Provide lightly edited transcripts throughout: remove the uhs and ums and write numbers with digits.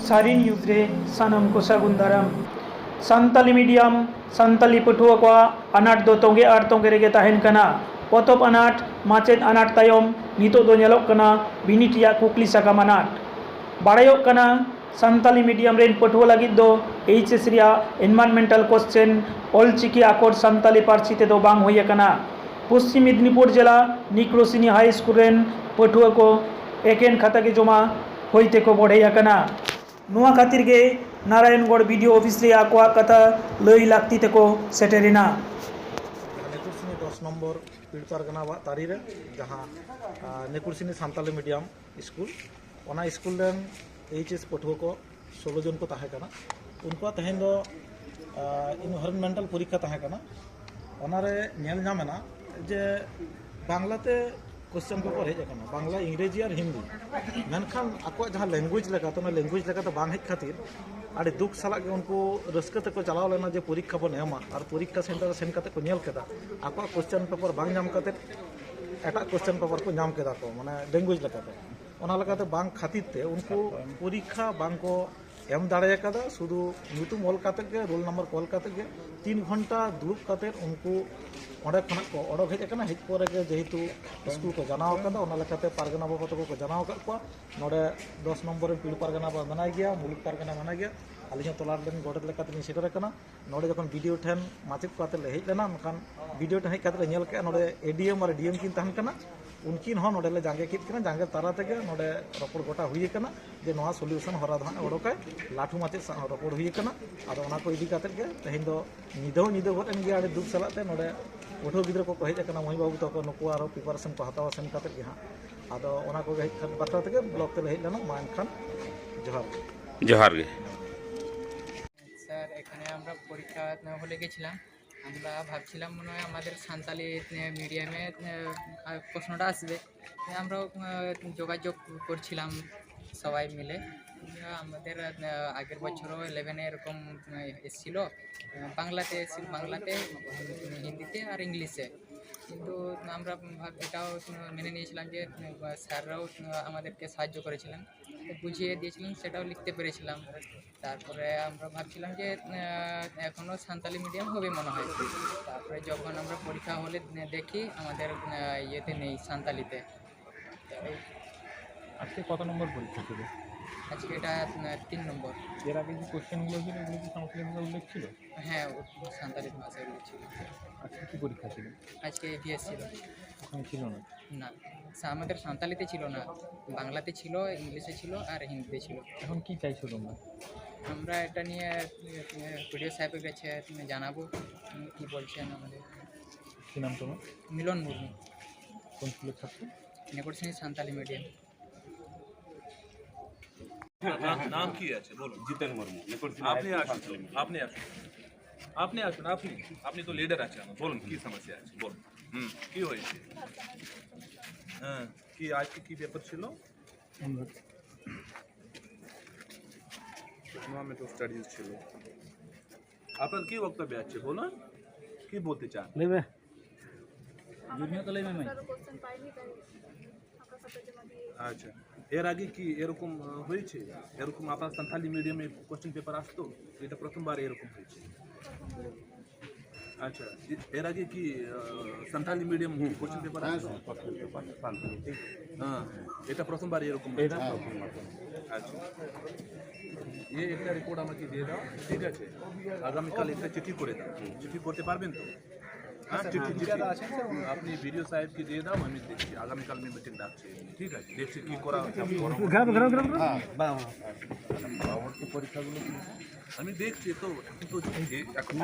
सारी न्यूज़ रे सानम को सागुन दाराम सानताली मीडियम सानताली पठुआ को अनाट दो तोंगे आर तोंगे रेगे ताहेन कना पतब अनाट माचेद अनाट तायम नितो दो नेलोक कना बिनिट या कुकली साकाम अनाट बाड़ायोक कना सानताली मीडियम रेन पठुआ लगित दो एचएस रिया एनवायरमेंटल क्वेश्चन ऑलचिकी आकोर सानताली पार्सी ते दो बांग होय कना पश्चिम मेदिनीपुर जिला निक्रोसिनी हाई स्कूल रेन पठुआ को एकेन खाता के जमा होते को बढ़े कना नुआ खातिर के नारायणगढ़ वीडियो ऑफिस रे आकोआ कथा लई लाक्ति ते को सेटेरिना नेकुरसिनी 10 नम्बर पीड़ पारगना तारी रे जहां नेकुरसिनी सानताली मीडियम स्कूल ओना स्कूल रेन एचएस पठुआ को 16 जन को ताहे कना उनको तहेन दो इनवायरमेंटल परीक्षा ताहे कना ओना रे नेल नामेना जे बांग्लाते क्वेश्चन पेपर हेज कना बांग्ला इंग्रेजी और हिंदी मेनखान आको जहां लैंग्वेज लेका तो लैंग्वेज लेका तो बांग हेज खातिर आड़ी दुख साला के उनको रस्के तक को चलाव लेना जे परीक्षा बन एमा और परीक्षा सेंटर सेन करते को नेल केदा आको क्वेश्चन पेपर बांग नाम करते एटा क्वेश्चन पेपर को नाम केदा को माने लैंग्वेज लेका तो ओना लेका तो बांग खातिर ते उनको परीक्षा बांग को एम दाड़े कदा शुधु ᱧᱩᱛᱩᱢ ऑल काते के रोल नंबर कॉल काते के 3 घंटा दुड़ुब काते उनको ओडे खना को ओडोक हेज कना हेज पोरे के जेहेतु स्कूल को जानाव कदा ओना लेकाते पारगना बाबा तको को जानाव का को नोडे 10 नंबर पीड़ पारगना बा मनाय गया मुलुक पारगना मनाय गया आलिया तोलार लेन गोडे लेकाते नि सेटर कना नोडे जखन वीडियो ठेन माचिक काते ले हेज लेना मखान वीडियो ठेन हेज काते नेल के नोडे एडीएम और डीएम किन तहन कना उनकिन हो नोडे ले जांगे कित कना जांगे तारा तके नोडे रपड़ गोटा हुई कना जे नोआ सॉल्यूशन हरा धान ओडोके लाठू माचे रपड़ हुई कना आदो ओना को इदी काते के तहिन दो निदो गोट एन गे आडे दुख सलाते नोडे पठो गिद्र को हेज कना मई बाबू तक नुकु आरो प्रिपारेशन को हतावा सेन काते के हां आदो ओना को हेज खान बाकरा तके ब्लॉक ते हेज लेना मान खान जोहार गे স্যার এখানে আমরা পরীক্ষা হলে গেছিলাম আমরা ভাবছিলাম মনে হয় আমাদের সান্তালি মিডিয়ামে প্রশ্নটা আসবে আমরাও যোগাযোগ করছিলাম সবাই মিলে আমাদের আগের বছরও 11-এ এরকম এসেছিল বাংলাতে হিন্দিতে আর ইংলিশে কিন্তু আমরা এটাও মেনে নিয়েছিলাম যে স্যাররাও আমাদেরকে সাহায্য করেছিলেন বুঝিয়ে দিয়েছিলেন সেটাও লিখতে পেরেছিলাম তারপরে আমরা ভাবছিলাম যে এখনও সান্তালি মিডিয়াম হবে মনে হয় তারপরে যখন আমরা পরীক্ষা হলে দেখি আমাদের ইয়েতে নেই সান্তালিতে আজকে কত নম্বর পরীক্ষা ছিল আজকে এটা 3 নম্বর এর আগে যে কোশ্চেনগুলো ছিল এগুলো কি সাঁওতালি ভাষায় উল্লেখ ছিল হ্যাঁ সান্তালি ভাষায় উল্লেখ ছিল আজকে কি পরীক্ষা ছিল আজকে এভিএস ছিল ওখানে ছিল না না আমাদের সাঁওতালিতে ছিল না বাংলাতে ছিল ইংলিশে ছিল আর হিন্দিতে ছিল এখন কি চাইছো তোমরা আমরা এটা নিয়ে ভিডিও সাহেবের কাছে জানাবো কী বলছেন আমাদের কী নাম তোমার মিলন মুর্মু কোন স্কুলের ছাত্র নেকুরসিনী সান্তালি মিডিয়াম नाम की আছে বলুন জিতেন মুর্মু আপনি আসুন আপনি তো লিডার আছেন বলুন কি সমস্যা আছে বলুন কি হয়েছে হ্যাঁ কি আজকে কি পেপার ছিল ইকোনমিক স্টাডিজ ছিল আপনার কি বক্তব্য আছে বলুন কি বলতে চান নেবে জুনিয়র তো লেবে নাই আচ্ছা এর আগে কি এরকম হয়েছে এরকম আপনার সান্তালি মিডিয়ামে কোশ্চেন পেপার আসতো এটা প্রথমবার এরকম হয়েছে আচ্ছা এর আগে কি সান্তালি মিডিয়াম কোশ্চেন পেপার আসতো হ্যাঁ এটা প্রথমবার এরকম আচ্ছা একটা রিপোর্ট আমাকে দিয়ে দাও ঠিক আছে আগামীকাল একটা চিঠি করে দাও চিঠি করতে পারবেন তো হ্যাঁ চিঠি আপনি ভিডিও সাহেবকে দিয়ে দাও আমি দেখছি আগামীকাল আমি মিটিং ডাকছি ঠিক আছে দেখছি কী করা পরীক্ষাগুলো আমি দেখছি তো কিন্তু এখন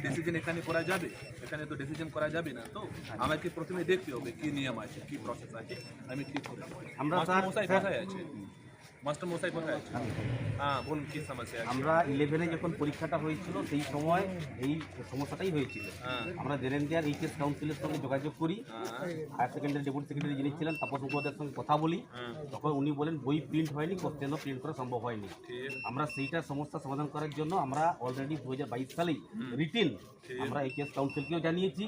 ডিসিশন এখানে করা যাবে এখানে তো ডিসিশন করা যাবে না তো আমাকে প্রথমে দেখতে হবে কী নিয়ম আছে কী প্রসেস আছে আমি ঠিক করে আমরা মশাই কোথায় আছে মাস্টার মশাই কোথায় আছে হ্যাঁ বলুন কী সমস্যা আছে আমরা 11-এ যখন পরীক্ষাটা হয়েছিল সেই সময় এই সমস্যাটাই হয়েছিল আমরা জেনেন্দিয়ার এইচএস কাউন্সিলের সঙ্গে যোগাযোগ করি হায়ার সেকেন্ডারি ডেপুটি সেক্রেটারি যিনি ছিলেন তাপস মুখোপাধ্যায়ের সঙ্গে কথা বলি তখন উনি বলেন বই প্রিন্ট হয়নি কোশ্চেনও প্রিন্ট করা সম্ভব হয়নি আমরা সেইটার সমস্যা সমাধান করার জন্য আমরা অলরেডি 2022 সালেই রিটেন আমরা এইচএস কাউন্সিলকেও জানিয়েছি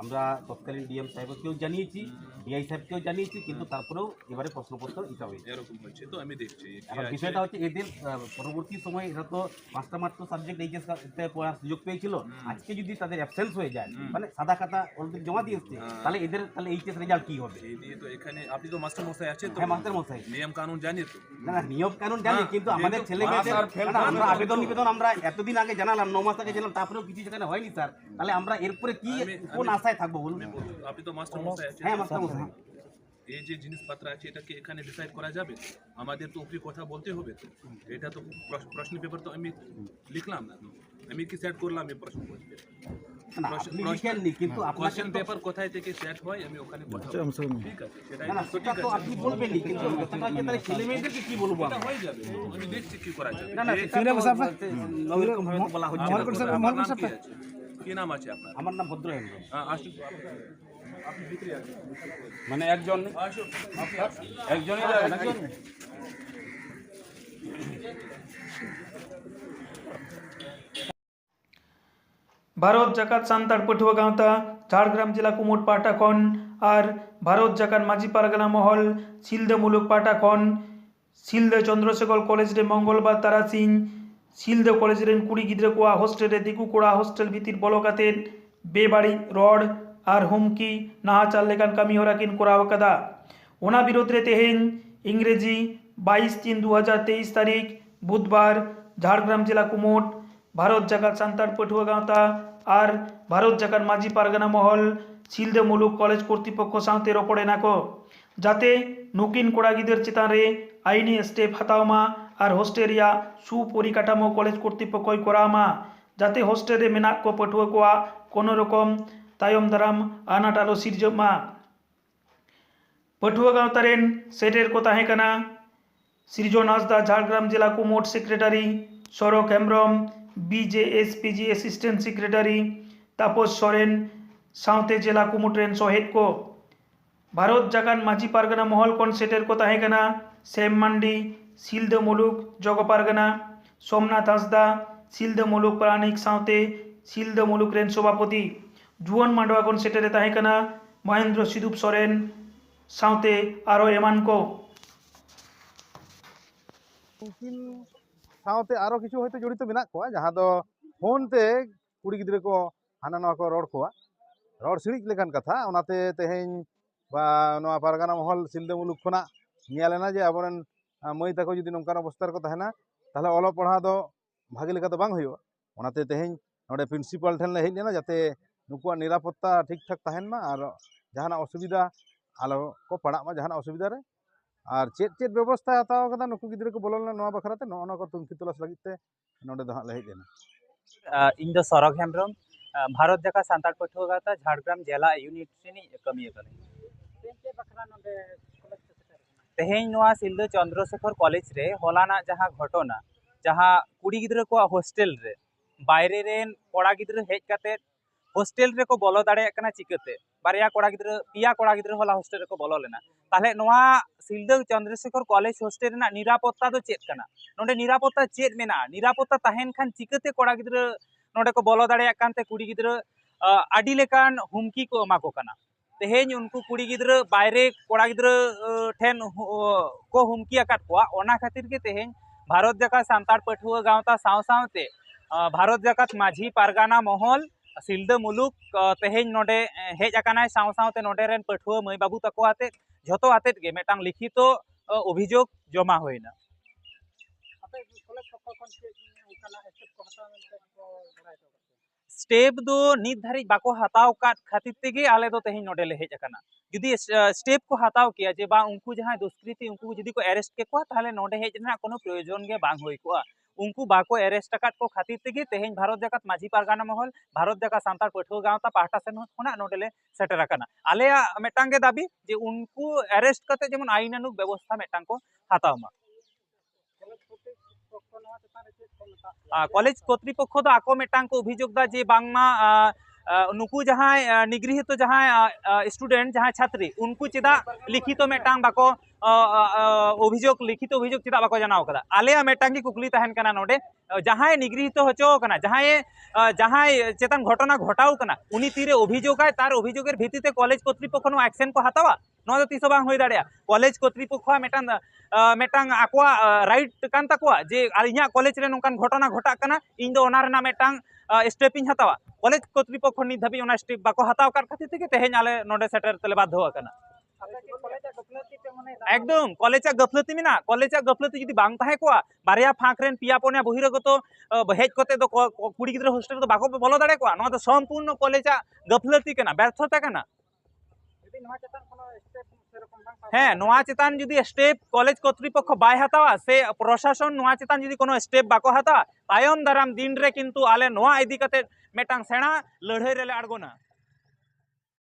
আমরা তৎকালীন ডিএম সাহেবকেও জানিয়েছি ডিআই সাহেবকেও জানিয়েছি কিন্তু তারপরেও এবারে প্রশ্নপত্র এটা হয়েছে এরকম হচ্ছে তো আমি দেখছি বুঝছি কি এখন আছে? বিষয়টা হচ্ছে এদের পরবর্তী সময় এরা তো পাঁচটা মাত্র সাবজেক্ট এইচএস পড়ার সুযোগ পেয়েছিল। আজকে যদি তাদের অ্যাবসেন্স হয়ে যায়, মানে সাদা খাতা অলরেডি জমা দিয়ে এসছে, তাহলে এদের তাহলে এইচএস রেজাল্ট কি হবে? এই নিয়ে তো এখানে আপনি তো মাস্টার মশাই আছে তো, হ্যাঁ মাস্টার মশাই, নিয়ম কানুন জানি তো। না না নিয়ম কানুন জানি, কিন্তু আমাদের যেহেতু ছেলে মেয়েদের pass আর fail না, আমরা করে আবেদন নিবেদন আমরা এতদিন আগে জানালাম, 9 মাস আগে জানালাম, তারপরেও কিছু সেখানে হয়নি স্যার। তাহলে আমরা এরপরে কি কোন আশায় থাকবো বলুন? আপনি তো মাস্টার মশাই আছে। হ্যাঁ মাস্টার মশাই, এই যে জিনিসপত্র আছে এটাকে এখানে ডিসাইড করা যাবে? আমাদের তো উপরি কথা বলতে হবে তো। এটা তো প্রশ্ন পেপার তো আমি লিখলাম না, আমি কি সেট করলাম এই প্রশ্ন পেপার? না আপনি লিখেননি, কিন্তু আপনাকে কোশ্চেন পেপার কোথায় থেকে সেট হয় আমি ওখানে কথা বলবো। ঠিক আছে, সেটাই না না তো সেটা ঠিক তো আছে। আপনি বলবেনই, কিন্তু কথাটা হচ্ছে তাহলে ছেলে মেয়েদেরকে কি বলবো এটা আমরা? হয়ে যাবে, আমি দেখছি কি করা যাবে। না না সেটা তো এরকম ভাবে তো বলা হচ্ছে না। আপনার নাম কি আছে? কি নাম আছে আপনার? আমার নাম ভদ্রহেন্দ্র। আসুন, আপনি ভিতরে আসুন। মানে একজন আসুন, আপনি আসুন। একজনই যাবে নাকি? ভারত জাকাত সান্তার পটুয়া গাঁওতা ঝাড়গ্রাম জেলা কুমোট পাটাখন আর ভারত জাকাত মাঝি পারগানা মহল সিলদে মুলুক পাটাখন সিলদে চন্দ্রশেখর কলেজ রে মঙ্গলবার তারাসিং সিলদে কলেজ রেন কুড়ি গিদ্রে কোয়া হোস্টেলে দিকু কোড়া হোস্টেল ভিতির বলকাতেন বেবাড়ি রড আর হুমকি নাহাচার লেখান কামি হরাকিন কোরাव कदा ओना विरोध रे तेहेन इंग्रेजी 22/3/2023 तारीख बुधवार झाड़ग्राम जिला कुमोट भारत जाकात सान्तार पटुआ गाँवता और भारत जाकात माझी पारगाना महल सिलदे मुलुक कलेज कर्तृपक्ष साथे रपड़े नाको जाते नुकिन कोड़ा गिदर चितान रे आईनी स्टेप हतावमा और होस्टेरिया सुपरिकाठामो कलेज कर्तृपक्ष करामा जाते होस्टेले मेनाक को पटुआ कोआ कोनो रकम तायम दाराम आनाट आलो सिरजमा पटुआ गाँवतारेन सेटेर को ताहें कना सृजन हांसदा झाड़ग्राम जिला कुमोट secretary Saurabh Hembram BJSPG assistant secretary Tapas Soren साउते जिला कुमुट्रेन सोहेद को भारत जाकान माझी पारगाना महल कौन सेटेर को ताहें कना सेम मंडी सिलदे मुलुक जग पारगाना सोमनाथ हांसदा सिलदे मुलुक प्राणिक साउते सिलदे मुलुक रेन सभापति जुवन मांडवा कौन सेटेरे ताहें कना महेंद्र सिदुप सोरेन साउते आरो एमान को उनकिन सावते आरो किछु होयतो जड़ित मेना कोआ जहाँ दो फोन ते कुड़ी गिद्रे को हाना नवा को रोड कोआ रोड सिड़िक लेकान कथा ओनाते तेहेन बा नवा पारगाना महल सिलदे मुलुक खना नियालेना जे आबरन मई तको जुदी नोंकान अवस्था को तहना ताहले ओलो पढ़ा दो भागे लेका तो बांग होयो ओनाते तेहेन नोडे प्रिंसिपल ठेन ले हेज लेना जाते नुकुआ निरापत्ता ठीक ठाक तहन मा और जहाना असुविधा आलो को पड़ा मा जहाना असुविधा रे और चेत चेत व्यवस्था हताव कदा नुकु गिद्रे को बोलना नवा बखराते नोना को तुंखी तलाश लगिते नोडे दो हां ले हेज लेना इन दो सौरभ हेम्ब्रम भारत जाका सान्तार पटुआ गाता झाड़ग्राम जिला यूनिट से कमी तेहेन सिलदे चंद्रशेखर कॉलेज रे हलाना जहाँ घटना जहाँ कुड़ी गिद्रे को होस्टेल रे बायरे रेन कोड़ा गिद्रे हेज काते होस्टेल रे को बोलो दाड़े कना चिकते बारिया कोड़ा गिद्रे पिया कोड़ा गिद्रे हला होस्टेल रे को बोलो लेना ताहले नोआ सिलदे चंद्रशेखर कॉलेज होस्टेल रेना निरापत्ता दो चेत कना नोडे निरापत्ता चेत मेना निरापत्ता ताहेन खान चिकते कोड़ा गिद्रे नोडे को बोलो दाड़े कानते कुड़ी गिद्रे आडी लेकान हुमकी को एमा को कना तेहेन उनको कुड़ी गिद्रे बायरे कोड़ा गिद्रे ठेन को हुमकी आकात कोआ ओना खातिर के तेहेन भारत जाका सान्तार पटुआ गाँवता साव सावते भारत जाकात माझी पारगाना महल सिलदे मुलुक तेहेन नोडे हेज आकानाय साव सावते नोडे रेन पटुआ मई बाबू तको आते झोतो आतेत गे मेटांग लिखित अभियोग जमा होइना स्टेप दो नित धारी बाको हताव कात खातिर तेगे आले दो तेहेन नोडे ले हेज आकाना जुदी स्टेप को हताव किया जे बा उनको जहां दुष्कृति उनको जुदी को अरेस्ट के को ताहले नोडे हेज ना कोनो प्रयोजन गे बांग होई को उनको बाको अरेस्ट काट को खातिर तेगे तेहेन भारत जाकात माझी पारगाना महल भारत जाका सान्तार पटुआ गाँवता पाहटा सेन खना नोडे ले सेटर आकाना आलेया मेटांग गे दाबी जे उनको अरेस्ट करते जेमन आईनानुक व्यवस्था मेटांग को हतावमा कॉलेज कर्तृपक्ष दो आको मेटांग को अभियोग दा जे बांगमा नुकु जहां निगृहित जहां स्टूडेंट जहां छात्री उनको चेदा लिखित मेटांग बाको अभियोग लिखित अभियोग चेदा बाको जानाव कदा आलेया मेटांगी कुकली तहन कना नोडे जहां निगृहित होचो कना जहां चेतन घटना घटाव कना उनी तीरे अभियोग आय तार अभियोगेर भित्तिते कॉलेज कर्तृपक्ष नो एक्शन को हतावा ᱱᱚᱣᱟ ᱫᱚ ᱛᱤᱥ ᱦᱚᱸ ᱵᱟᱝ ᱦᱩᱭ ᱫᱟᱲᱮᱭᱟᱜᱼᱟ ᱠᱚᱞᱮᱡᱽ ᱠᱚর্তৃপক্ষ ᱢᱤᱫᱴᱟᱝ ᱟᱠᱚᱣᱟᱜ ᱨᱟᱭᱤᱴ ᱠᱟᱱ ᱛᱟᱠᱚᱣᱟ ᱡᱮ ᱤᱧᱟᱹᱜ ᱠᱚᱞᱮᱡᱽ ᱨᱮ ᱱᱚᱝᱠᱟᱱ ᱜᱷᱚᱴᱚᱱᱟ ᱜᱷᱚᱴᱟᱜ ᱠᱟᱱᱟ ᱤᱧ ᱫᱚ ᱚᱱᱟ ᱨᱮᱱᱟᱜ ᱢᱤᱫᱴᱟᱝ ᱥᱴᱮᱯ ᱤᱧ ᱦᱟᱛᱟᱣᱟ ᱠᱚᱞᱮᱡᱽ ᱠᱚর্তৃপক্ষ ᱱᱤᱛ ᱫᱷᱟᱹᱵᱤᱡ ᱚᱱᱟ ᱥᱴᱮᱯ ᱵᱟᱠᱚ ᱦᱟᱛᱟᱣ ᱠᱟᱫ ᱠᱷᱟᱹᱛᱤᱨ ᱛᱮᱜᱮ ᱛᱮᱦᱮᱧ ᱟᱞᱮ ᱱᱚᱰᱮ ᱥᱮᱴᱮᱨ ᱛᱮᱞᱮ ᱵᱟᱫᱽᱫᱷᱚ ᱟᱠᱟᱱᱟ একদম কলেজᱟᱜ গাফলতি মেনা কলেজᱟᱜ গাফলতি যদি বাং তাহে কোয়া বারিয়া ফাঁক রেন পিয়া পনিয়া বহিরাগত হেজ কতে তো কুড়ি গিদ্রা হোস্টেল তো বাকো বলো দাঁড়ে কোয়া নয়া তো সম্পূর্ণ কলেজাগ গাফলতি কেনা ব্যর্থতা কেনা হ্যাঁ নোয়া চেতান যদি স্টেপ কলেজ কর্তৃপক্ষ বাই হাতাওয়া সে প্রশাসন নোয়া চেতান যদি কোনো স্টেপ বাকো হাতাওয়া তায়ম দারাম দিন রে কিন্তু আলে নোয়া ইদি কাতে মেটাং সেনা লড়াই রেলে আড়গোনা